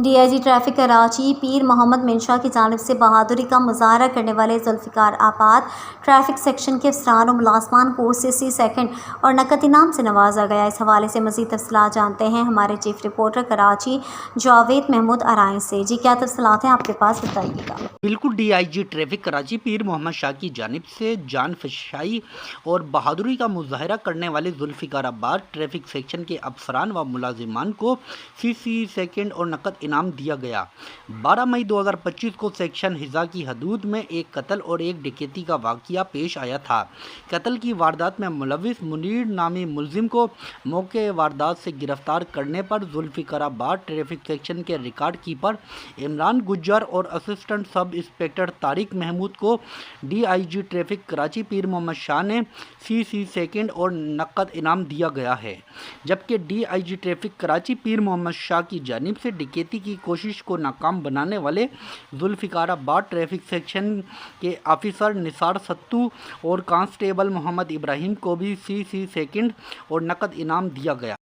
D I G traffic Karachi Pir Muhammad Mansha کی جانب سے بہادری کا مظاہرہ کرنے والے ذوالفقار آباد ٹریفک سیکشن کے افسران و ملازمان کو CC سیکنڈ اور نقد انعام سے نوازا گیا۔ اس حوالے سے مزید تفصیلات جانتے ہیں ہمارے چیف رپورٹر کراچی جاوید محمود ارائیں سے۔ جی کیا تفصیلات ہیں آپ کے پاس، بتائیے گا۔ بالکل، D I G traffic Karachi Pir Muhammad Shah کی جانب سے جان فشائی اور بہادری کا مظاہرہ کرنے والے ذوالفقار آباد ٹریفک سیکشن کے افسران و ملازمان کو CC سیکنڈ اور نقد انعام دیا گیا۔ 12 مئی 2025 کو سیکشن حضا کی حدود میں ایک قتل اور ایک ڈکیتی کا واقعہ پیش آیا تھا۔ قتل کی واردات میں ملوث منیر نامی ملزم کو موقع واردات سے گرفتار کرنے پر ذوالفقار آباد ٹریفک سیکشن کے ریکارڈ کیپر عمران گجر اور assistant sub inspector Tariq Mahmood کو D I G traffic Karachi Pir Muhammad Shah نے CC سیکنڈ اور نقد انعام دیا گیا ہے، جبکہ D I G traffic Karachi Pir Muhammad Shah کی جانب سے ڈکیتی کی کوشش کو ناکام بنانے والے ذوالفقار آباد ٹریفک سیکشن کے آفیسر نثار ستو اور کانسٹیبل محمد ابراہیم کو بھی CC سیکنڈ اور نقد انعام دیا گیا۔